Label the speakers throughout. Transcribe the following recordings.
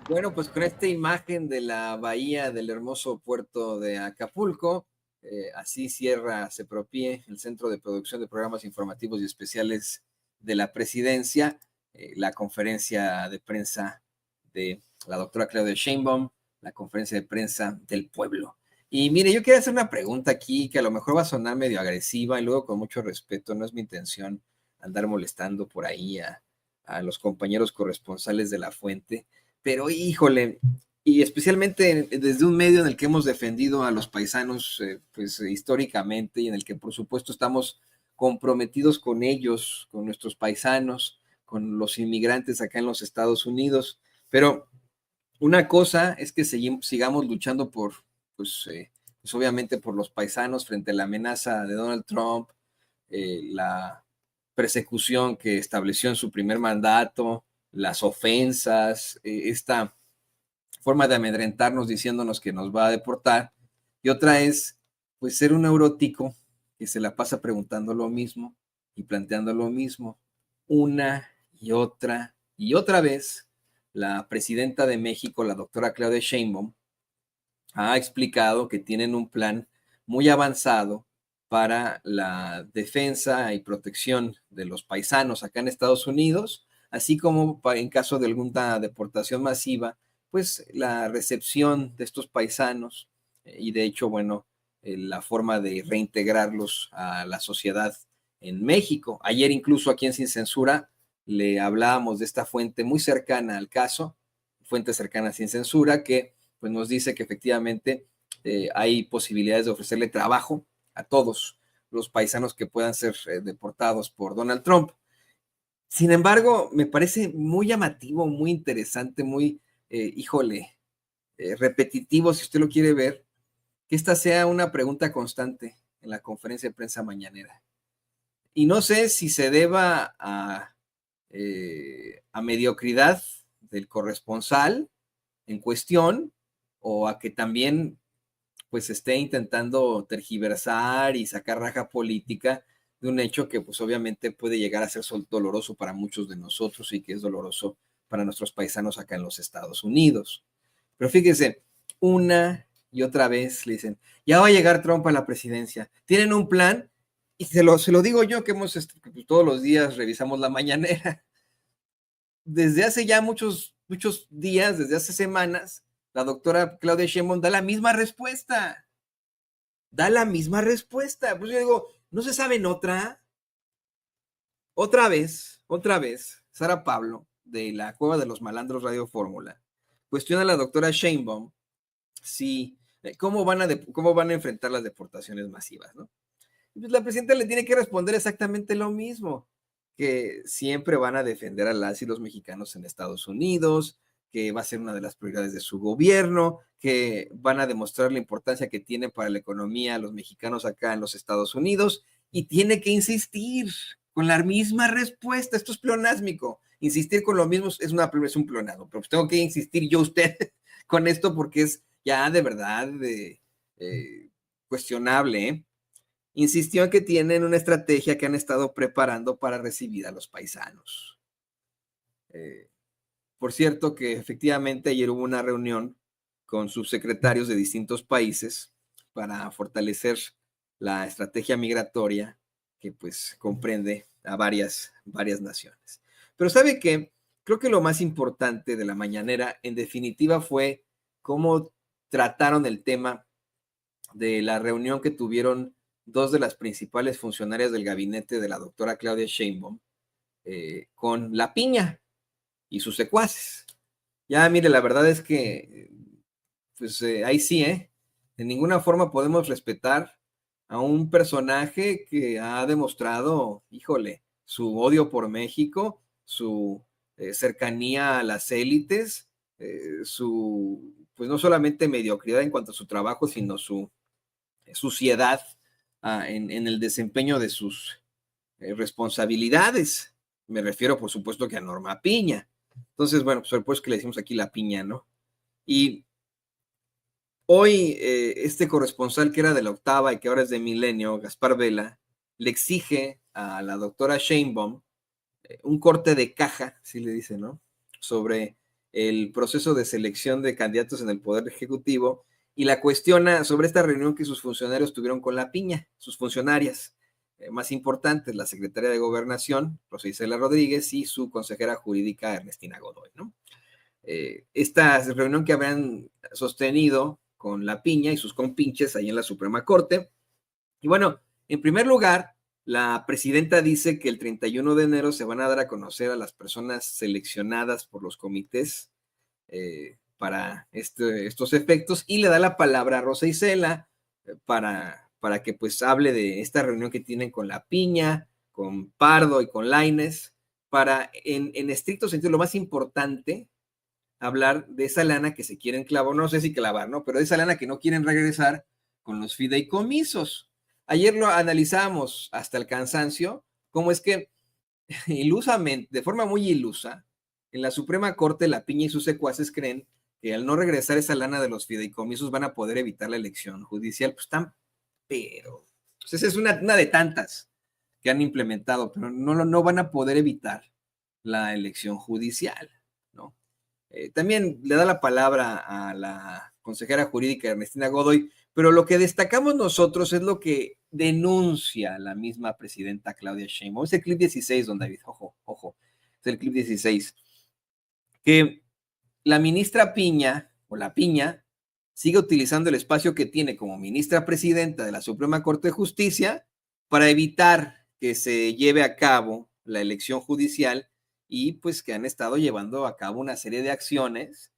Speaker 1: Bueno, pues con esta imagen de la bahía del hermoso puerto de Acapulco, así cierra CEPROPIE, el Centro de Producción de Programas Informativos y Especiales de la Presidencia, la conferencia de prensa de la doctora Claudia Sheinbaum, la conferencia de prensa del pueblo. Y mire, yo quiero hacer una pregunta aquí que a lo mejor va a sonar medio agresiva y luego con mucho respeto, no es mi intención andar molestando por ahí a los compañeros corresponsales de la fuente, pero híjole, y especialmente desde un medio en el que hemos defendido a los paisanos, pues históricamente, y en el que por supuesto estamos comprometidos con ellos, con nuestros paisanos, con los inmigrantes acá en los Estados Unidos. Pero una cosa es que sigamos luchando pues obviamente por los paisanos frente a la amenaza de Donald Trump, la persecución que estableció en su primer mandato, las ofensas, esta forma de amedrentarnos diciéndonos que nos va a deportar. Y otra es, pues, ser un neurótico que se la pasa preguntando lo mismo y planteando lo mismo una y otra vez. La presidenta de México, la doctora Claudia Sheinbaum, ha explicado que tienen un plan muy avanzado para la defensa y protección de los paisanos acá en Estados Unidos, así como en caso de alguna deportación masiva, pues la recepción de estos paisanos y de hecho, bueno, la forma de reintegrarlos a la sociedad en México. Ayer incluso aquí en Sin Censura le hablábamos de esta fuente muy cercana al caso, fuente cercana a Sin Censura, que pues nos dice que efectivamente hay posibilidades de ofrecerle trabajo a todos los paisanos que puedan ser deportados por Donald Trump. Sin embargo, me parece muy llamativo, muy interesante, muy, híjole, repetitivo, si usted lo quiere ver, que esta sea una pregunta constante en la conferencia de prensa mañanera. Y no sé si se deba a mediocridad del corresponsal en cuestión o a que también pues esté intentando tergiversar y sacar raja política de un hecho que pues obviamente puede llegar a ser doloroso para muchos de nosotros y que es doloroso para nuestros paisanos acá en los Estados Unidos. Pero fíjese, una y otra vez le dicen, ya va a llegar Trump a la presidencia, tienen un plan y se lo digo yo que que todos los días revisamos la mañanera. Desde hace ya muchos días, desde hace semanas, la doctora Claudia Sheinbaum da la misma respuesta. Pues yo digo, ¿no se saben otra? Otra vez, Sara Pablo, de la Cueva de los Malandros Radio Fórmula, cuestiona a la doctora Sheinbaum si, cómo van a enfrentar las deportaciones masivas, ¿no? Pues la presidenta le tiene que responder exactamente lo mismo, que siempre van a defender a las y los mexicanos en Estados Unidos, que va a ser una de las prioridades de su gobierno, que van a demostrar la importancia que tienen para la economía los mexicanos acá en los Estados Unidos, y tiene que insistir con la misma respuesta. Esto es pleonásmico. Insistir con lo mismo es un pleonasmo, pero pues tengo que insistir yo usted con esto porque es ya de verdad cuestionable, ¿eh? Insistió en que tienen una estrategia que han estado preparando para recibir a los paisanos. Eh, por cierto, que efectivamente ayer hubo una reunión con subsecretarios de distintos países para fortalecer la estrategia migratoria que pues comprende a varias naciones. Pero ¿sabe qué? Creo que lo más importante de la mañanera en definitiva fue cómo trataron el tema de la reunión que tuvieron dos de las principales funcionarias del gabinete de la doctora Claudia Sheinbaum con La Piña y sus secuaces. Ya, mire, la verdad es que, pues ahí sí, ¿eh? De ninguna forma podemos respetar a un personaje que ha demostrado, híjole, su odio por México, su cercanía a las élites, pues no solamente mediocridad en cuanto a su trabajo, sino su suciedad en el desempeño de sus responsabilidades. Me refiero, por supuesto, que a Norma Piña. Entonces, bueno, pues por eso que le decimos aquí la piña, ¿no? Y hoy este corresponsal que era de la Octava y que ahora es de Milenio, Gaspar Vela, le exige a la doctora Sheinbaum un corte de caja, así le dice, ¿no? Sobre el proceso de selección de candidatos en el Poder Ejecutivo y la cuestiona sobre esta reunión que sus funcionarios tuvieron con la piña, sus funcionarias más importantes, la secretaria de Gobernación, Rosa Isela Rodríguez, y su consejera jurídica, Ernestina Godoy, ¿no? Esta reunión que habían sostenido con la piña y sus compinches ahí en la Suprema Corte. Y bueno, en primer lugar, la presidenta dice que el 31 de enero se van a dar a conocer a las personas seleccionadas por los comités para estos efectos, y le da la palabra a Rosa Isela para que pues hable de esta reunión que tienen con la piña, con Pardo y con Lainez, para en estricto sentido, lo más importante, hablar de esa lana que se quieren clavar, no sé si clavar, ¿no? Pero de esa lana que no quieren regresar con los fideicomisos. Ayer lo analizamos hasta el cansancio, cómo es que ilusamente, de forma muy ilusa, en la Suprema Corte la piña y sus secuaces creen que al no regresar esa lana de los fideicomisos van a poder evitar la elección judicial. Pues están, pero pues esa es una de tantas que han implementado, pero no van a poder evitar la elección judicial, ¿no? También le da la palabra a la consejera jurídica Ernestina Godoy, pero lo que destacamos nosotros es lo que denuncia la misma presidenta Claudia Sheinbaum. Es el clip 16, don David, ojo, es el clip 16, que la ministra Piña, o la Piña, sigue utilizando el espacio que tiene como ministra presidenta de la Suprema Corte de Justicia para evitar que se lleve a cabo la elección judicial, y pues que han estado llevando a cabo una serie de acciones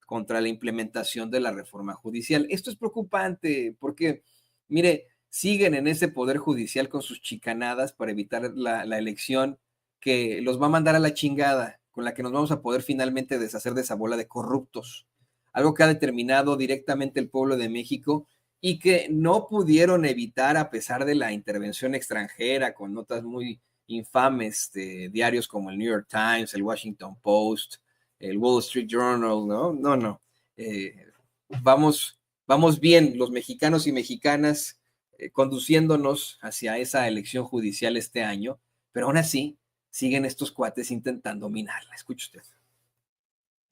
Speaker 1: contra la implementación de la reforma judicial. Esto es preocupante porque, mire, siguen en ese poder judicial con sus chicanadas para evitar la elección que los va a mandar a la chingada, con la que nos vamos a poder finalmente deshacer de esa bola de corruptos. Algo que ha determinado directamente el pueblo de México y que no pudieron evitar a pesar de la intervención extranjera, con notas muy infames de diarios como el New York Times, el Washington Post, el Wall Street Journal, ¿no? No. Vamos bien, los mexicanos y mexicanas, conduciéndonos hacia esa elección judicial este año, pero aún así siguen estos cuates intentando minarla. Escuche usted.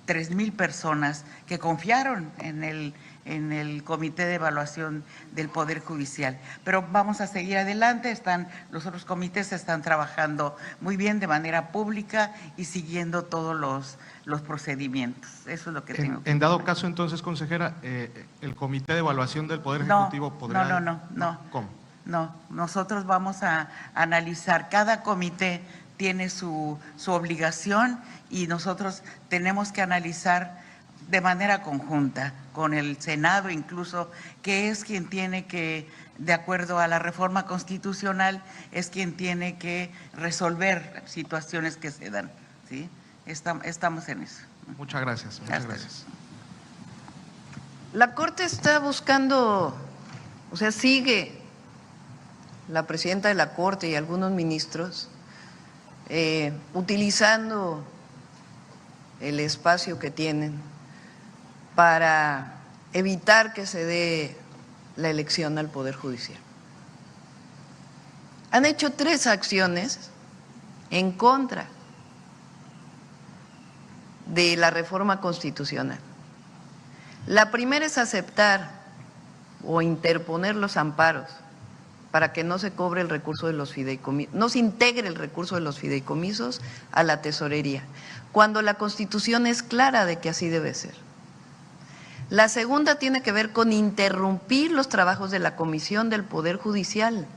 Speaker 2: 3,000 personas que confiaron en el Comité de Evaluación del Poder Judicial. Pero vamos a seguir adelante, los otros comités están trabajando muy bien de manera pública y siguiendo todos los procedimientos. Eso es lo que tengo que decir.
Speaker 3: En dado caso, entonces, consejera, ¿el Comité de Evaluación del Poder Ejecutivo podrá...?
Speaker 2: No.
Speaker 3: ¿Cómo?
Speaker 2: No, nosotros vamos a analizar, cada comité tiene su obligación y nosotros tenemos que analizar de manera conjunta con el Senado incluso, que es quien tiene que, de acuerdo a la reforma constitucional, es quien tiene que resolver situaciones que se dan, ¿sí? Estamos en eso.
Speaker 3: Muchas gracias, muchas gracias.
Speaker 4: La Corte está buscando, o sea, sigue la presidenta de la Corte y algunos ministros utilizando el espacio que tienen para evitar que se dé la elección al Poder Judicial. Han hecho 3 acciones en contra de la reforma constitucional. La primera es aceptar o interponer los amparos para que no se cobre el recurso de los fideicomisos, no se integre el recurso de los fideicomisos a la tesorería, cuando la Constitución es clara de que así debe ser. La segunda tiene que ver con interrumpir los trabajos de la Comisión del Poder Judicial.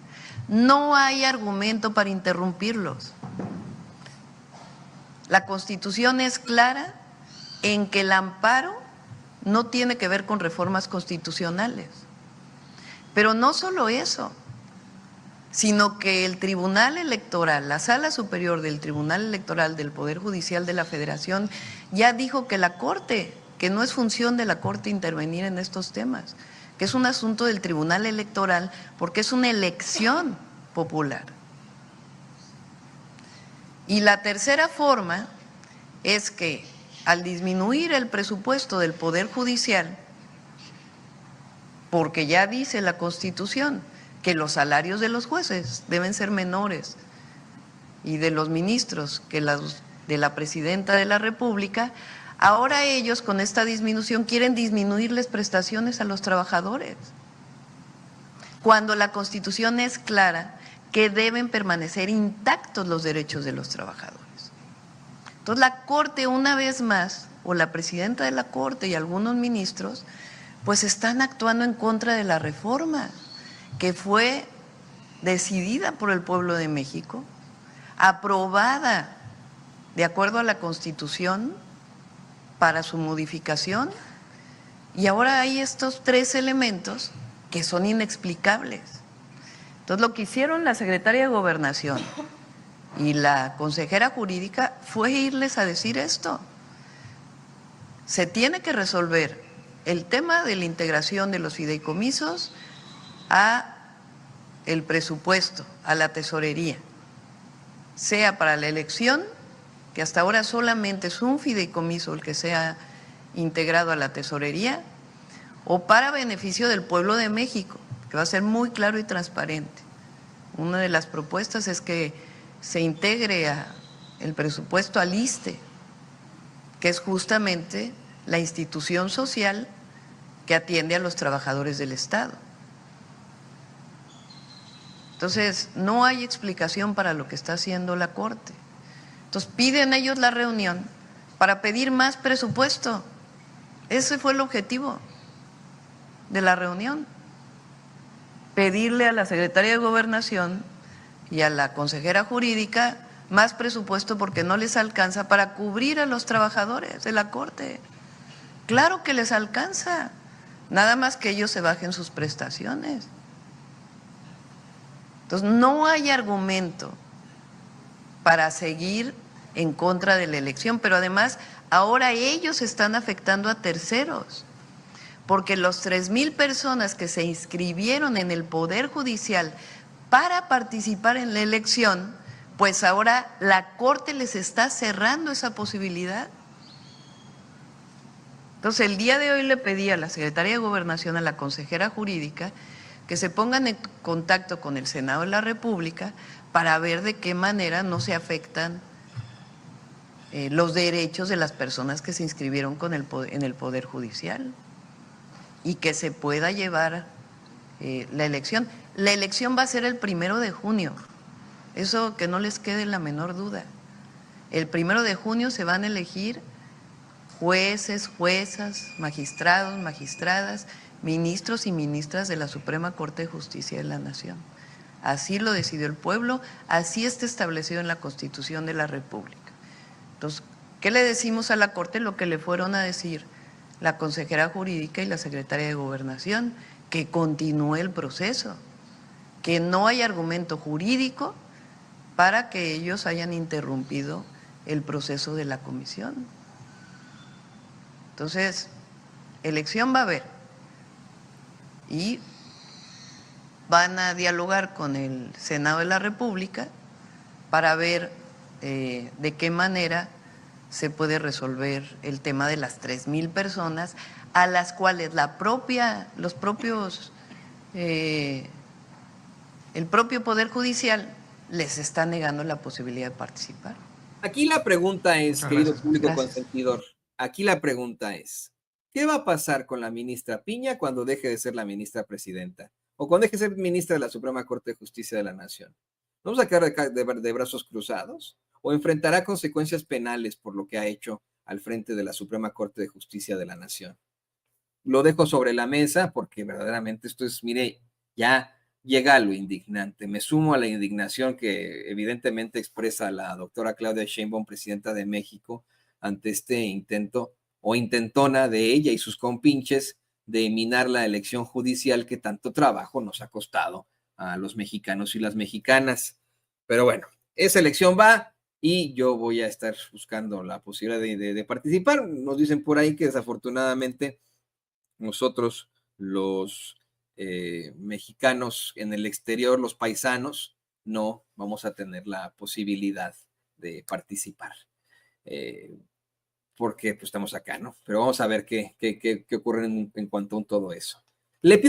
Speaker 4: No hay argumento para interrumpirlos. La Constitución es clara en que el amparo no tiene que ver con reformas constitucionales. Pero no solo eso, sino que el Tribunal Electoral, la Sala Superior del Tribunal Electoral del Poder Judicial de la Federación, ya dijo que la Corte, que no es función de la Corte intervenir en estos temas, que es un asunto del Tribunal Electoral porque es una elección popular. Y la tercera forma es que al disminuir el presupuesto del Poder Judicial, porque ya dice la Constitución que los salarios de los jueces deben ser menores y de los ministros que los de la Presidenta de la República, Ahora ellos con esta disminución quieren disminuirles prestaciones a los trabajadores, cuando la Constitución es clara que deben permanecer intactos los derechos de los trabajadores. Entonces la Corte, una vez más, o la presidenta de la Corte y algunos ministros, pues están actuando en contra de la reforma que fue decidida por el pueblo de México, aprobada de acuerdo a la Constitución para su modificación, y ahora hay estos 3 elementos que son inexplicables. Entonces lo que hicieron la secretaria de Gobernación y la consejera jurídica fue irles a decir esto. Se tiene que resolver el tema de la integración de los fideicomisos a el presupuesto, a la tesorería, sea para la elección, que hasta ahora solamente es un fideicomiso el que sea integrado a la tesorería, o para beneficio del pueblo de México, que va a ser muy claro y transparente. Una de las propuestas es que se integre el presupuesto al ISSSTE, que es justamente la institución social que atiende a los trabajadores del Estado. Entonces, no hay explicación para lo que está haciendo la Corte. Entonces, piden ellos la reunión para pedir más presupuesto. Ese fue el objetivo de la reunión. Pedirle a la secretaria de Gobernación y a la consejera jurídica más presupuesto porque no les alcanza para cubrir a los trabajadores de la Corte. Claro que les alcanza, nada más que ellos se bajen sus prestaciones. Entonces, no hay argumento para seguir en contra de la elección, pero además ahora ellos están afectando a terceros, porque los 3,000 personas que se inscribieron en el Poder Judicial para participar en la elección, pues ahora la Corte les está cerrando esa posibilidad. Entonces, el día de hoy le pedí a la Secretaría de Gobernación, a la consejera jurídica, que se pongan en contacto con el Senado de la República para ver de qué manera no se afectan los derechos de las personas que se inscribieron en el Poder Judicial y que se pueda llevar la elección. La elección va a ser el 1 de junio, eso que no les quede la menor duda. El 1 de junio se van a elegir jueces, juezas, magistrados, magistradas, ministros y ministras de la Suprema Corte de Justicia de la Nación. Así lo decidió el pueblo, así está establecido en la Constitución de la República. Entonces, ¿qué le decimos a la Corte? Lo que le fueron a decir la consejera jurídica y la secretaria de Gobernación, que continúe el proceso, que no hay argumento jurídico para que ellos hayan interrumpido el proceso de la comisión. Entonces, elección va a haber y van a dialogar con el Senado de la República para ver de qué manera se puede resolver el tema de las 3,000 personas a las cuales el propio Poder Judicial les está negando la posibilidad de participar.
Speaker 1: Aquí la pregunta es, querido público consentidor, aquí la pregunta es, ¿qué va a pasar con la ministra Piña cuando deje de ser la ministra presidenta? O cuando deje de ser ministra de la Suprema Corte de Justicia de la Nación. ¿Vamos a quedar de brazos cruzados? ¿O enfrentará consecuencias penales por lo que ha hecho al frente de la Suprema Corte de Justicia de la Nación? Lo dejo sobre la mesa porque verdaderamente esto es, mire, ya llega a lo indignante. Me sumo a la indignación que evidentemente expresa la doctora Claudia Sheinbaum, presidenta de México, ante este intento o intentona de ella y sus compinches de minar la elección judicial que tanto trabajo nos ha costado a los mexicanos y las mexicanas. Pero bueno, esa elección va y yo voy a estar buscando la posibilidad de participar. Nos dicen por ahí que desafortunadamente nosotros los mexicanos en el exterior, los paisanos, no vamos a tener la posibilidad de participar. Porque pues estamos acá, ¿no? Pero vamos a ver qué ocurre en cuanto a todo eso. Le pido